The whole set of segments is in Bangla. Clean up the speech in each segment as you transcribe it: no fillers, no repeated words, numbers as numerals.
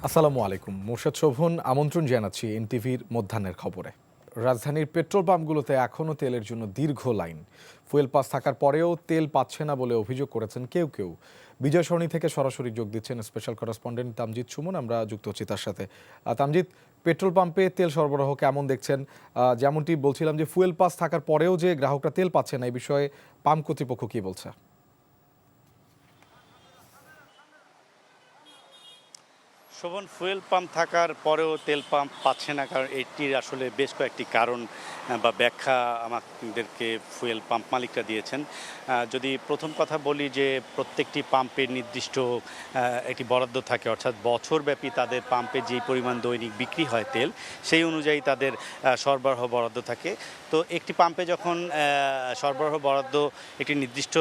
আসসালামু আলাইকুম। মোর্শেদ শোভন আমন্ত্রণ জানাচ্ছি এনটিভির মধ্যাহ্নের খবরে। রাজধানীর পেট্রোল পাম্পগুলোতে এখনও তেলের জন্য দীর্ঘ লাইন। ফুয়েল পাস থাকার পরেও তেল পাচ্ছে না বলে অভিযোগ করেছেন কেউ কেউ। বিজয় সরণি থেকে সরাসরি যোগ দিচ্ছেন স্পেশাল করেসপন্ডেন্ট তামজিদ সুমন। আমরা যুক্ত হচ্ছি তার সাথে। তামজিদ, পেট্রোল পাম্পে তেল সরবরাহ কেমন দেখছেন? যেমনটি বলছিলাম যে ফুয়েল পাস থাকার পরেও যে গ্রাহকরা তেল পাচ্ছে না, এই বিষয়ে পাম্প কর্তৃপক্ষ কি বলছে? শোভন, ফুয়েল পাম্প থাকার পরেও তেল পাম্প পাচ্ছে না, কারণ এটির আসলে বেশ কয়েকটি কারণ বা ব্যাখ্যা আমাদেরকে ফুয়েল পাম্প মালিকরা দিয়েছেন। যদি প্রথম কথা বলি যে প্রত্যেকটি পাম্পের নির্দিষ্ট একটি বরাদ্দ থাকে, অর্থাৎ বছরব্যাপী তাদের পাম্পে যেই পরিমাণ দৈনিক বিক্রি হয় তেল, সেই অনুযায়ী তাদের সরবরাহ বরাদ্দ থাকে। তো একটি পাম্পে যখন সরবরাহ বরাদ্দ একটি নির্দিষ্ট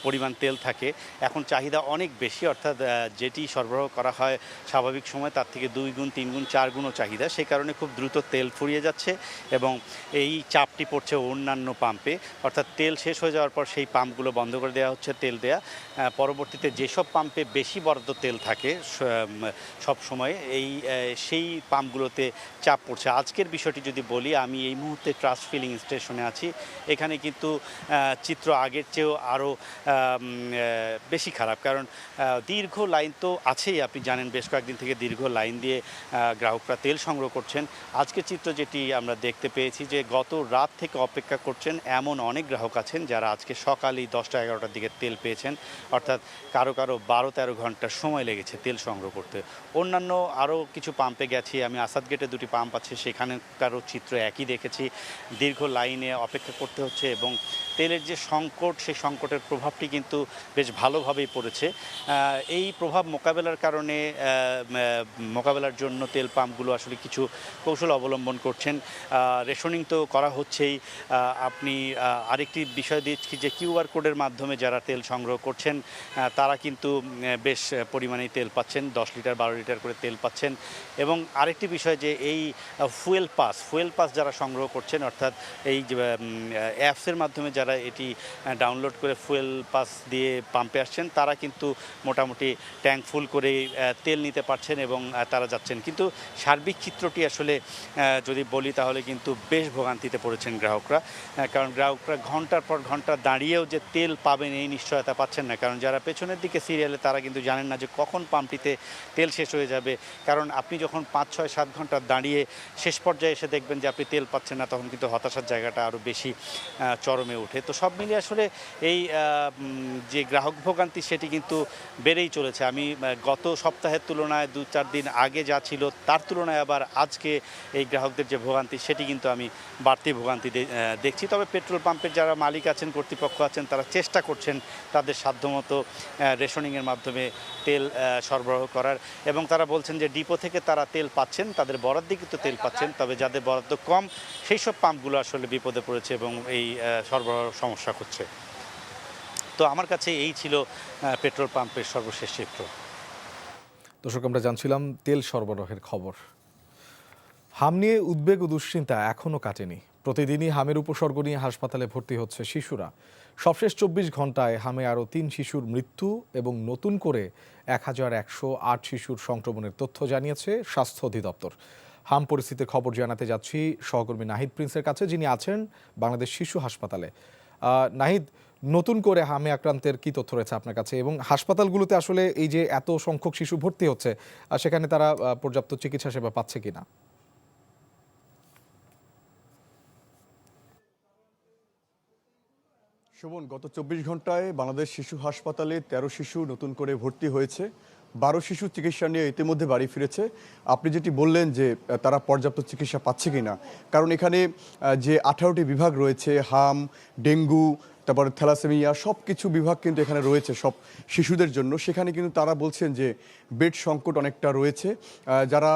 পরিমাণ তেল থাকে, এখন চাহিদা অনেক বেশি, অর্থাৎ যেটি সরবরাহ করা হয় স্বাভাবিক সময় তার থেকে 2 গুণ 3 গুণ 4 গুণও চাহিদা, সেই কারণে খুব দ্রুত তেল ফুরিয়ে যাচ্ছে এবং এই চাপটি পড়ছে অন্যান্য পাম্পে। অর্থাৎ তেল শেষ হয়ে যাওয়ার পর সেই পাম্পগুলো বন্ধ করে দেওয়া হচ্ছে তেল দেয়া। পরবর্তীতে যেসব পাম্পে বেশি বরাদ্দ তেল থাকে সব সময় সেই পাম্পগুলোতে চাপ পড়ছে। আজকের বিষয়টি যদি বলি, আমি এই মুহূর্তে ট্রাস্ট ফিলিং স্টেশনে আছি। এখানে কিন্তু চিত্র আগের চেয়েও আরও বেশি খারাপ, কারণ দীর্ঘ লাইন তো আছেই, আপনি জানেন বেশ কয়েকদিন থেকে দীর্ঘ লাইন দিয়ে গ্রাহকরা তেল সংগ্রহ করছেন। আজকের চিত্র যেটি আমরা দেখতে পেয়েছি যে গত রাত থেকে অপেক্ষা করছেন এমন অনেক গ্রাহক আছেন যারা আজকে সকালেই 10টা-11টার দিকে তেল পেয়েছেন, অর্থাৎ কারো 12-13 ঘন্টার সময় লেগেছে তেল সংগ্রহ করতে। অন্যান্য আরও কিছু পাম্পে গেছি, আমি আসাদ গেটে 2টি পাম্প আছে, সেখানকারও চিত্র একই দেখেছি। দীর্ঘ লাইনে অপেক্ষা করতে হচ্ছে এবং তেলের যে সংকট, সেই সংকটের প্রভাবটি কিন্তু বেশ ভালোভাবেই পড়েছে। এই প্রভাব মোকাবেলার জন্য তেল পাম্পগুলো আসলে কিছু কৌশল অবলম্বন করছেন। রেশনিং তো করা হচ্ছেই। আপনি আরেকটি বিষয় দিচ্ছি যে কিউআর কোডের মাধ্যমে যারা তেল সংগ্রহ করছেন তারা কিন্তু বেশ পরিমাণেই তেল পাচ্ছেন, 10 লিটার 12 লিটার করে তেল পাচ্ছেন। এবং আরেকটি বিষয় যে এই ফুয়েল পাস যারা সংগ্রহ করছেন, অর্থাৎ এই অ্যাপসের মাধ্যমে যারা এটি ডাউনলোড করে ফুয়েল পাস দিয়ে পাম্পে আসছেন, তারা কিন্তু মোটামুটি ট্যাঙ্ক ফুল করে তেল নিতে পারছেন এবং তারা যাচ্ছেন। কিন্তু সার্বিক চিত্রটি আসলে যদি বলি তাহলে কিন্তু বেশ ভোগান্তিতে পড়েছেন গ্রাহকরা, কারণ গ্রাহকরা ঘন্টার পর ঘন্টা দাঁড়িয়েও যে তেল পাবেন এই নিশ্চয়তা পাচ্ছেন না। কারণ যারা পেছনের দিকে সিরিয়ালে তারা কিন্তু জানেন না যে কখন পাম্পটিতে তেল শেষ হয়ে যাবে, কারণ আপনি যখন 5-6-7 ঘন্টা দাঁড়িয়ে শেষ পর্যায়ে এসে দেখবেন যে আপনি তেল পাচ্ছেন না, তখন কিন্তু হতাশার জায়গাটা আরও বেশি চরমে ওঠে। তো সব মিলিয়ে আসলে এই যে গ্রাহক ভোগান্তি সেটি কিন্তু বেড়েই চলেছে। আমি গত সপ্তাহের তুলনায় 2-4 দিন আগে যা ছিল তার তুলনায় আবার আজকে এই গ্রাহকদের যে ভোগান্তি সেটি কিন্তু আমি বাড়তি ভোগান্তি দেখছি। তবে পেট্রোল পাম্পের যারা মালিক আছেন, কর্তৃপক্ষ আছেন, তারা চেষ্টা করছেন তাদের সাধ্যমতো রেশনিংয়ের মাধ্যমে তেল সরবরাহ করার, এবং তারা বলছেন যে ডিপো থেকে তারা তেল পাচ্ছেন, তাদের বরাদ্দে কিন্তু তেল পাচ্ছেন। তবে যাদের বরাদ্দ কম সেই সব পাম্পগুলো আসলে বিপদে পড়েছে এবং এই সরবরাহ সমস্যা হচ্ছে। তো আমার কাছে এই ছিল পেট্রোল পাম্পের সর্বশেষ চিত্র। দর্শক, আমরা জানছিলাম তেল সরবরাহের খবর। হাম নিয়ে উদ্বেগ ও দুশ্চিন্তা এখনও কাটেনি। প্রতিদিনই হামের উপসর্গ নিয়ে হাসপাতালে ভর্তি হচ্ছে শিশুরা। সবশেষ 24 ঘন্টায় হামে আরও 3 শিশুর মৃত্যু এবং নতুন করে 1108 শিশুর সংক্রমণের তথ্য জানিয়েছে স্বাস্থ্য অধিদপ্তর। হাম পরিস্থিতির খবর জানাতে যাচ্ছি সহকর্মী নাহিদ প্রিন্সের কাছে, যিনি আছেন বাংলাদেশ শিশু হাসপাতালে। নাহিদ, নতুন করে হামে আক্রান্তের কি তথ্য রয়েছে আপনার কাছে, এবং হাসপাতালগুলোতে আসলে এই যে এত সংখ্যক শিশু ভর্তি হচ্ছে, সেখানে তারা পর্যাপ্ত চিকিৎসা সেবা পাচ্ছে কিনা? শোভন, গত 24 ঘন্টায় বাংলাদেশ শিশু হাসপাতালে 13 শিশু নতুন করে ভর্তি হয়েছে। 12 শিশু চিকিৎসা নিয়ে ইতিমধ্যে বাড়ি ফিরেছে। আপনি যেটি বললেন যে তারা পর্যাপ্ত চিকিৎসা পাচ্ছে কিনা, কারণ এখানে যে 18টি বিভাগ রয়েছে, হাম, ডেঙ্গু, তারপরে থ্যালাসেমিয়া, সব কিছু বিভাগ কিন্তু এখানে রয়েছে সব শিশুদের জন্য। সেখানে কিন্তু তারা বলছেন যে বেড সংকট অনেকটা রয়েছে। যারা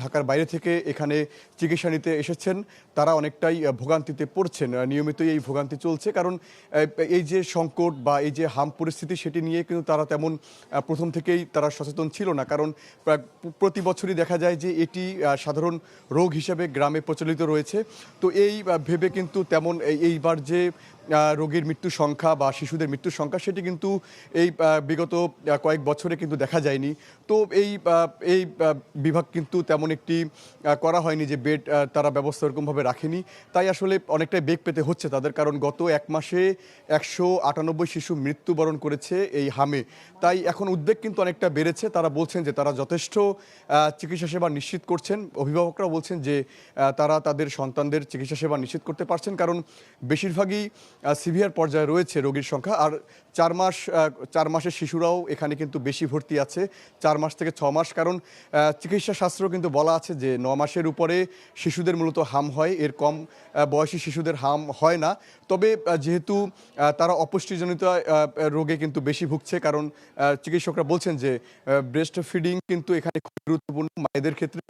ঢাকার বাইরে থেকে এখানে চিকিৎসা নিতে এসেছেন তারা অনেকটাই ভোগান্তিতে পড়ছেন। নিয়মিতই এই ভোগান্তি চলছে, কারণ এই যে সংকট বা এই যে হাম পরিস্থিতি সেটি নিয়ে কিন্তু তারা তেমন প্রথম থেকেই তারা সচেতন ছিল না, কারণ প্রতি বছরই দেখা যায় যে এটি সাধারণ রোগ হিসেবে গ্রামে প্রচলিত রয়েছে। তো এই ভেবে কিন্তু তেমন এইবার যে রোগীর মৃত্যু সংখ্যা বা শিশুদের মৃত্যুর সংখ্যা সেটি কিন্তু এই বিগত কয়েক বছরে কিন্তু দেখা যায়নি। তো এই বিভাগ কিন্তু তেমন একটি করা হয়নি যে বেড তারা ব্যবস্থা এরকমভাবে রাখেনি। তাই আসলে অনেকটাই বেগ পেতে হচ্ছে তাদের, কারণ গত এক মাসে 198 শিশু মৃত্যুবরণ করেছে এই হামে। তাই এখন উদ্বেগ কিন্তু অনেকটা বেড়েছে। তারা বলছেন যে তারা যথেষ্ট চিকিৎসা সেবা নিশ্চিত করছেন। অভিভাবকরা বলছেন যে তারা তাদের সন্তানদের চিকিৎসা সেবা নিশ্চিত করতে পারছেন, কারণ বেশিরভাগই সিভিয়ার পর্যায়ে রয়েছে রোগীর সংখ্যা। আর 4 মাসের শিশুরাও এখানে কিন্তু বেশি ভর্তি আছে, 4 মাস থেকে 6 মাস। কারণ চিকিৎসা শাস্ত্র কিন্তু বলা আছে যে 9 মাসের উপরে শিশুদের মূলত হাম হয়, এর কম বয়সী শিশুদের হাম হয় না। তবে যেহেতু তারা অপুষ্টিজনিত রোগে কিন্তু বেশি ভুগছে, কারণ চিকিৎসকরা বলছেন যে ব্রেস্ট ফিডিং কিন্তু এখানে খুব গুরুত্বপূর্ণ মায়েদের ক্ষেত্রে।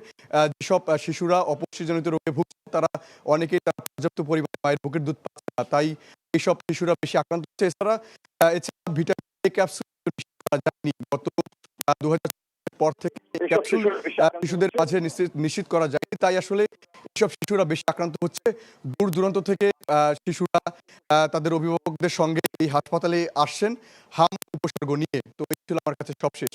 যেসব শিশুরা অপুষ্টিজনিত রোগে ভুগছে তারা অনেকেই তারা পর্যাপ্ত পরিমাণ মায়ের বুকের দুধ পাচ্ছে না, তাই এইসব শিশুরা বেশি আক্রান্ত হচ্ছে। এছাড়া ভিটামিন এ ক্যাপসুল করা যায়নি গত 2000 পর থেকে ক্যাপসুল শিশুদের মাঝে নিশ্চিত করা যায়, তাই আসলে এইসব শিশুরা বেশি আক্রান্ত হচ্ছে। দূর দূরান্ত থেকে শিশুরা তাদের অভিভাবকদের সঙ্গে এই হাসপাতালে আসছেন হাম উপসর্গ নিয়ে। তো এই ছিল আমার কাছে সবশেষ।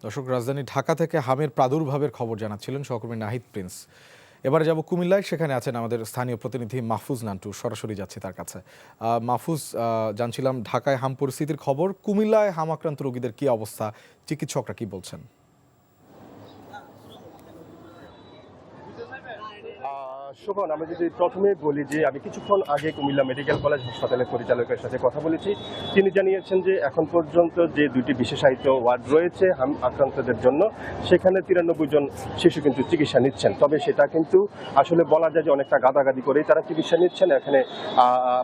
দর্শক, রাজধানী ঢাকা থেকে হামের প্রাদুর্ভাবের খবর জানাচ্ছিলেন সহকর্মী নাহিদ প্রিন্স। এবারে যাব কুমিল্লায়, সেখানে আছেন আমাদের স্থানীয় প্রতিনিধি মাহফুজ নান্টু, সরাসরি যাচ্ছি তার কাছে। মাহফুজ, জানছিলাম ঢাকায় হাম পরিস্থিতির খবর, কুমিল্লায় হাম আক্রান্ত রোগীদের কি অবস্থা, চিকিৎসকরা কি বলছেন? শোভন, আমি যদি প্রথমে বলি যে আমি কিছুক্ষণ আগে কুমিল্লা মেডিকেল কলেজ হাসপাতালের পরিচালকের সাথে কথা বলেছি। তিনি জানিয়েছেন যে এখন পর্যন্ত যে দুটি বিশেষায়িত ওয়ার্ড রয়েছে হাম আক্রান্তদের জন্য, সেখানে 93 জন শিশু কিন্তু চিকিৎসা নিচ্ছেন। তবে সেটা কিন্তু আসলে বলা যায় যে অনেকটা গাদাগাদি করেই তারা চিকিৎসা নিচ্ছেন। এখানে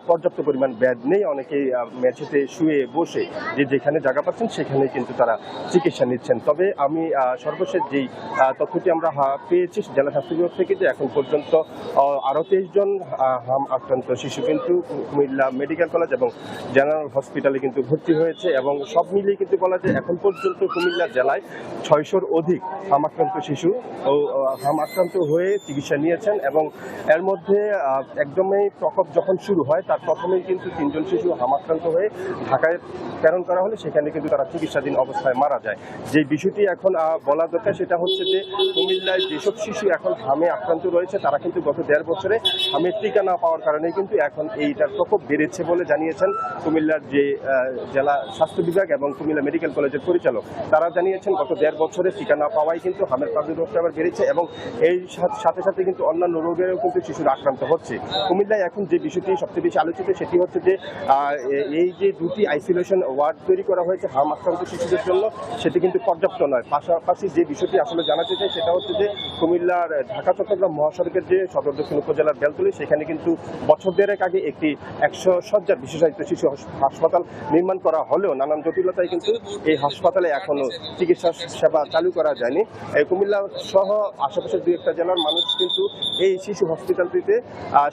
পর্যাপ্ত পরিমাণ বেড নেই, অনেকেই মেঝেতে শুয়ে বসে যেখানে জায়গা পাচ্ছেন সেখানে কিন্তু তারা চিকিৎসা নিচ্ছেন। তবে আমি সর্বশেষ যেই তথ্যটি আমরা পেয়েছি জেলা স্বাস্থ্য বিভাগ থেকে, যে এখন পর্যন্ত আরও 23 জন হাম আক্রান্ত শিশু কিন্তু কুমিল্লা মেডিকেল কলেজ এবং জেনারেল হসপিটালে কিন্তু ভর্তি হয়েছে। এবং সব মিলিয়ে কিন্তু বলা যায় এখন পর্যন্ত কুমিল্লা জেলায় 600-র অধিক হাম আক্রান্ত শিশু ও হাম আক্রান্ত হয়ে চিকিৎসা নিয়েছেন। এবং এর মধ্যে একদমই প্রকোপ যখন শুরু হয় তার প্রথমেই কিন্তু 3 জন শিশু হাম আক্রান্ত হয়ে ঢাকায় প্রেরণ করা হলে সেখানে কিন্তু তারা চিকিৎসাধীন অবস্থায় মারা যায়। যে বিষয়টি এখন বলা দরকার সেটা হচ্ছে যে কুমিল্লায় যেসব শিশু এখন হামে আক্রান্ত রয়েছে তারা কিন্তু গত 1.5 বছরে হামের টিকা না পাওয়ার কারণে কিন্তু এখন এইটার প্রকোপ বেড়েছে বলে জানিয়েছেন কুমিল্লার যে জেলা স্বাস্থ্য বিভাগ এবং কুমিল্লা মেডিকেল কলেজের পরিচালক। তারা জানিয়েছেন গত 1.5 বছরে টিকা না পাওয়ায় কিন্তু হামের প্রাদুর্ভাবটা আবার বেড়েছে এবং এই সাথে সাথে কিন্তু অন্যান্য রোগেরও কিন্তু শিশুরা আক্রান্ত হচ্ছে। কুমিল্লায় এখন যে বিষয়টি সবচেয়ে বেশি আলোচিত সেটি হচ্ছে যে এই যে দুটি আইসোলেশন ওয়ার্ড তৈরি করা হয়েছে হাম আক্রান্ত শিশুদের জন্য, সেটি কিন্তু পর্যাপ্ত নয়। পাশাপাশি যে বিষয়টি আসলে জানাতে চাই সেটা হচ্ছে যে কুমিল্লার ঢাকা চট্টগ্রাম মহাসড়কের যে সদর দক্ষিণ উপজেলার বেলতলী, সেখানে কিন্তু বছর দেড়েক আগে একটি 100 শয্যার বিশেষায়িত শিশু হাসপাতাল নির্মাণ করা হলেও নানান জটিলতায় কিন্তু এই হাসপাতালে এখনো চিকিৎসা সেবা চালু করা যায়নি। কুমিল্লা সহ আশেপাশের 2-1টা জেলার মানুষ কিন্তু এই শিশু হসপিটালটিতে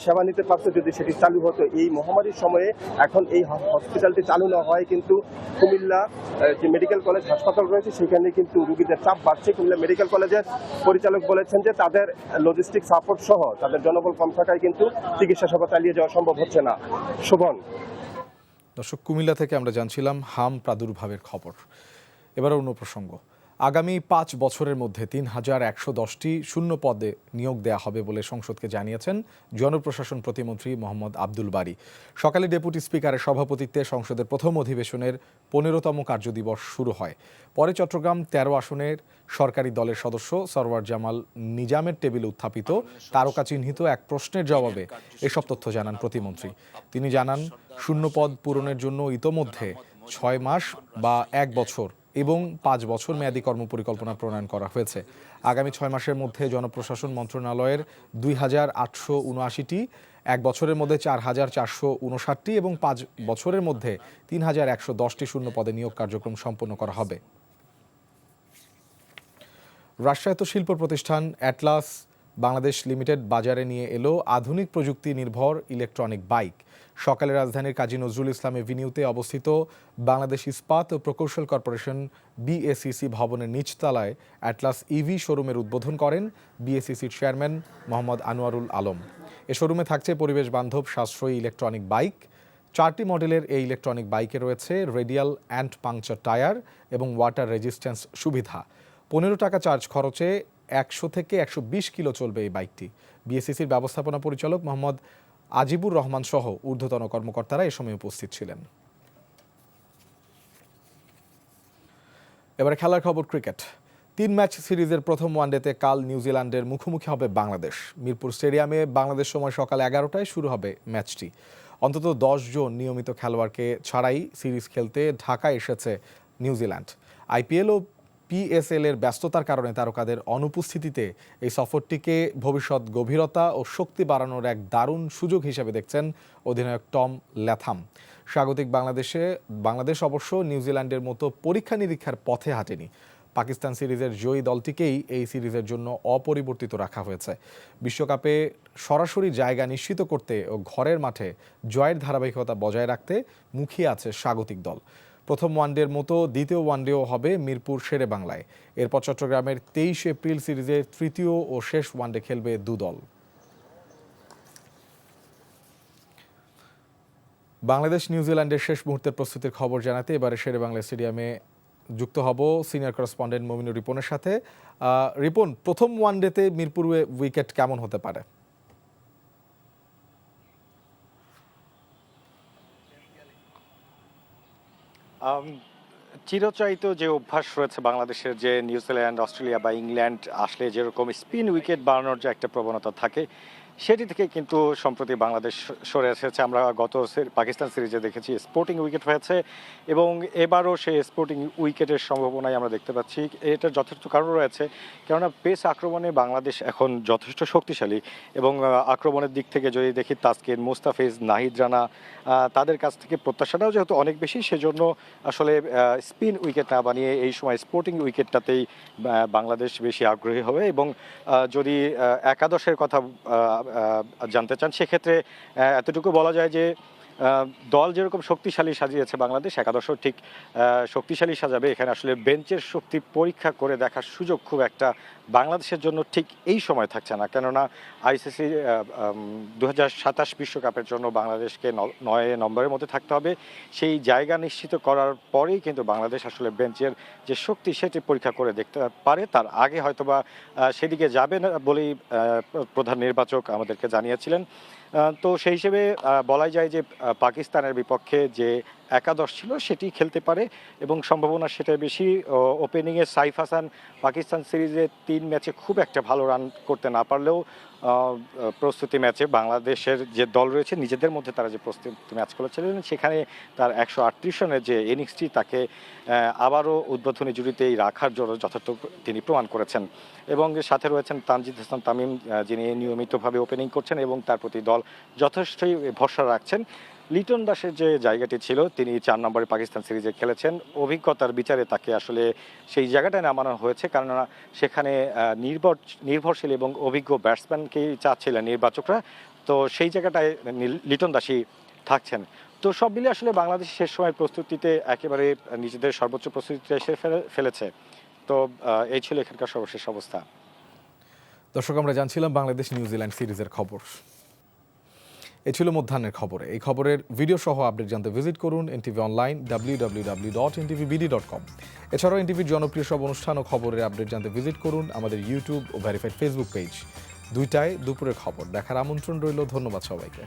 সেবা নিতে পারত যদি সেটি চালু হতো। এই মহামারীর সময়ে এখন এই হসপিটালটি চালু না হয় কিন্তু কুমিল্লা যে মেডিকেল কলেজ হাসপাতাল রয়েছে সেখানে কিন্তু রোগীদের চাপ বাড়ছে। কুমিল্লা মেডিকেল কলেজের পরিচালক বলেছেন যে তাদের লজিস্টিক সাপোর্ট সহ তাদের জনবল কম থাকায় কিন্তু চিকিৎসা সেবা চালিয়ে যাওয়া সম্ভব হচ্ছে না। শোভন। দর্শক, কুমিল্লা থেকে আমরা জানছিলাম হাম প্রাদুর্ভাবের খবর। এবার অন্য প্রসঙ্গ। আগামী 5 বছরের মধ্যে 3110টি শূন্য পদে নিয়োগ দেয়া হবে বলে সংসদকে জানিয়েছেন জনপ্রশাসন প্রতিমন্ত্রী মোহাম্মদ আব্দুল বারী। সকালে ডেপুটি স্পিকারের সভাপতিত্বে সংসদের প্রথম অধিবেশনের 15তম কার্যদিবস শুরু হয়। পরে চট্টগ্রাম 13 আসনের সরকারি দলের সদস্য সরওয়ার জামাল নিজামের টেবিলে উত্থাপিত তারকা চিহ্নিত এক প্রশ্নের জবাবে এসব তথ্য জানান প্রতিমন্ত্রী। তিনি জানান, শূন্যপদ পূরণের জন্য ইতোমধ্যে 6 মাস বা 1 বছর এবং 5 বছর মেয়াদী কর্মপরিকল্পনা প্রণয়ন করা হয়েছে। আগামী 6 মাসের মধ্যে জনপ্রশাসন মন্ত্রণালয়ের 2879টি, 1 বছরের মধ্যে 4459টি এবং 5 বছরের মধ্যে 3110টি শূন্য পদে নিয়োগ কার্যক্রম সম্পন্ন করা হবে। রাষ্ট্রায়ত্ত শিল্প প্রতিষ্ঠান অ্যাটলাস বাংলাদেশ লিমিটেড বাজারে নিয়ে এলো আধুনিক প্রযুক্তি নির্ভর ইলেকট্রনিক বাইক। সকালে রাজধানীর কাজী নজরুল ইসলাম এভিনিউতে অবস্থিত বাংলাদেশ ইস্পাত ও প্রকৌশল কর্পোরেশন বিএসিসি ভবনের নিচতলায় অ্যাটলাস ইভি শোরুমের উদ্বোধন করেন বিএসিসির চেয়ারম্যান মোহাম্মদ আনোয়ারুল আলম। এ শোরুমে থাকছে পরিবেশ বান্ধব সাশ্রয়ী ইলেকট্রনিক বাইক। 4টি মডেলের এই ইলেকট্রনিক বাইকে রয়েছে রেডিয়াল অ্যান্ড পাংচার টায়ার এবং ওয়াটার রেজিস্ট্যান্স সুবিধা। 15 টাকা চার্জ খরচে 100 থেকে 120 কিলো চলবে এই বাইকটি। বিএসইসির ব্যবস্থাপনা পরিচালক মোহাম্মদ আজিবুর রহমান সহ ঊর্ধ্বতন কর্মকর্তারা এ সময় উপস্থিত ছিলেন। এবারে খেলার খবর, ক্রিকেট। 3 ম্যাচ সিরিজের প্রথম ওয়ানডেতে কাল নিউজিল্যান্ডের মুখোমুখি হবে বাংলাদেশ। মিরপুর স্টেডিয়ামে বাংলাদেশ সময় সকাল 11টায় শুরু হবে ম্যাচটি। অন্তত 10 জন নিয়মিত খেলোয়াড়কে ছাড়াই সিরিজ খেলতে ঢাকায় এসেছে নিউজিল্যান্ড। আইপিএল ও পিএসএল এর ব্যস্ততার কারণে তারকাদের অনুপস্থিতিতে এই সফরটিকে ভবিষ্যৎ গভীরতা ও শক্তি বাড়ানোর এক দারুণ সুযোগ হিসেবে দেখছেন অধিনায়ক টম ল্যাথাম। স্বাগতিক বাংলাদেশ অবশ্য নিউজিল্যান্ডের মতো পরীক্ষা নিরীক্ষার পথে হাঁটেনি। পাকিস্তান সিরিজের জয়ী দলটিকেই এই সিরিজের জন্য অপরিবর্তিত রাখা হয়েছে। বিশ্বকাপে সরাসরি জায়গা নিশ্চিত করতে ও ঘরের মাঠে জয়ের ধারাবাহিকতা বজায় রাখতে মুখিয়ে আছে স্বাগতিক দল। প্রথম ওয়ানডের মতো দ্বিতীয় ওয়ানডেও হবে মিরপুর শেরেবাংলায়। এরপর চট্টগ্রামের 23 এপ্রিল সিরিজের তৃতীয় ও শেষ ওয়ানডে খেলবে দুদল। বাংলাদেশ নিউজিল্যান্ডের শেষ মুহূর্তের প্রস্তুতির খবর জানাতে এবারে শেরেবাংলা স্টেডিয়ামে যুক্ত হব সিনিয়র করেসপন্ডেন্ট মমিনুর রিপনের সাথে। রিপন, প্রথম ওয়ানডেতে মিরপুরে উইকেট কেমন হতে পারে? চিরচারিত যে অভ্যাস রয়েছে বাংলাদেশের, যে নিউজিল্যান্ড, অস্ট্রেলিয়া বা ইংল্যান্ড আসলে যেরকম স্পিন উইকেট বাড়ানোর যে একটা প্রবণতা থাকে, সেটি থেকে কিন্তু সম্প্রতি বাংলাদেশ সরে এসেছে। আমরা গত পাকিস্তান সিরিজে দেখেছি স্পোর্টিং উইকেট হয়েছে এবং এবারও সেই স্পোর্টিং উইকেটের সম্ভাবনাই আমরা দেখতে পাচ্ছি। এটার যথেষ্ট কারণ রয়েছে, কেননা পেস আক্রমণে বাংলাদেশ এখন যথেষ্ট শক্তিশালী এবং আক্রমণের দিক থেকে যদি দেখি তাসকিন, মুস্তাফিজ, নাহিদ রানা, তাদের কাছ থেকে প্রত্যাশাটাও যেহেতু অনেক বেশি, সেজন্য আসলে স্পিন উইকেট না বানিয়ে এই সময় স্পোর্টিং উইকেটটাতেই বাংলাদেশ বেশি আগ্রহী হবে। এবং যদি একাদশের কথা জানতে চান, সেক্ষেত্রে এতটুকু বলা যায় যে দল যেরকম শক্তিশালী সাজিয়েছে বাংলাদেশ, একাদশও ঠিক শক্তিশালী সাজাবে। এখানে আসলে বেঞ্চের শক্তি পরীক্ষা করে দেখার সুযোগ খুব একটা বাংলাদেশের জন্য ঠিক এই সময় থাকছে না, কেননা আইসিসি 2027 বিশ্বকাপের জন্য বাংলাদেশকে 9 নম্বরের মধ্যে থাকতে হবে। সেই জায়গা নিশ্চিত করার পরেই কিন্তু বাংলাদেশ আসলে বেঞ্চের যে শক্তি সেটি পরীক্ষা করে দেখতে পারে। তার আগে হয়তোবা সেদিকে যাবে না বলেই প্রধান নির্বাচক আমাদেরকে জানিয়েছিলেন। তো সেই হিসেবে বলাই যায় যে পাকিস্তানের বিপক্ষে যে একাদশ ছিল সেটি খেলতে পারে এবং সম্ভাবনা সেটাই বেশি। ওপেনিংয়ে সাইফ হাসান পাকিস্তান সিরিজে 3 ম্যাচে খুব একটা ভালো রান করতে না পারলেও প্রস্তুতি ম্যাচে বাংলাদেশের যে দল রয়েছে নিজেদের মধ্যে তারা যে প্রস্তুতি ম্যাচ খেলেছিলেন, সেখানে তার 138 রানের যে ইনিংসটি তাকে আবারও উদ্বোধনী জুটিতেই রাখার জন্য যথার্থ তিনি প্রমাণ করেছেন। এবং সাথে রয়েছেন তানজিদ হাসান তামিম, যিনি নিয়মিতভাবে ওপেনিং করছেন এবং তার প্রতি দল যথেষ্টই ভরসা রাখছেন। লিটন দাসের যে জায়গাটি ছিল, তিনি 4 নম্বরে পাকিস্তান সিরিজে খেলেছেন। অভিজ্ঞতার বিচারে তাকে আসলে সেই জায়গাটায় নামানো হয়েছে, কেননা সেখানে নির্ভরশীল এবং অভিজ্ঞ ব্যাটসম্যানকেই চাচ্ছিলেন নির্বাচকরা। তো সেই জায়গাটায় লিটন দাসই থাকছেন। তো সব মিলে আসলে বাংলাদেশ শেষ সময়ের প্রস্তুতিতে একেবারে নিজেদের সর্বোচ্চ প্রস্তুতিতে এসে ফেলেছে। তো এই ছিল এখানকার সর্বশেষ অবস্থা। দর্শক, আমরা জানছিলাম বাংলাদেশ নিউজিল্যান্ড সিরিজের খবর। এ ছিল মধ্যাহ্নের খবরে। এই খবরের ভিডিও সহ আপডেট জানতে ভিজিট করুন এনটিভি অনলাইন www.ntvbd.com। এছাড়াও এনটিভির জনপ্রিয় সব অনুষ্ঠান ও খবরের আপডেট জানতে ভিজিট করুন আমাদের ইউটিউব ও ভেরিফাইড ফেসবুক পেজ। 2টায় দুপুরের খবর দেখার আমন্ত্রণ রইল। ধন্যবাদ সবাইকে।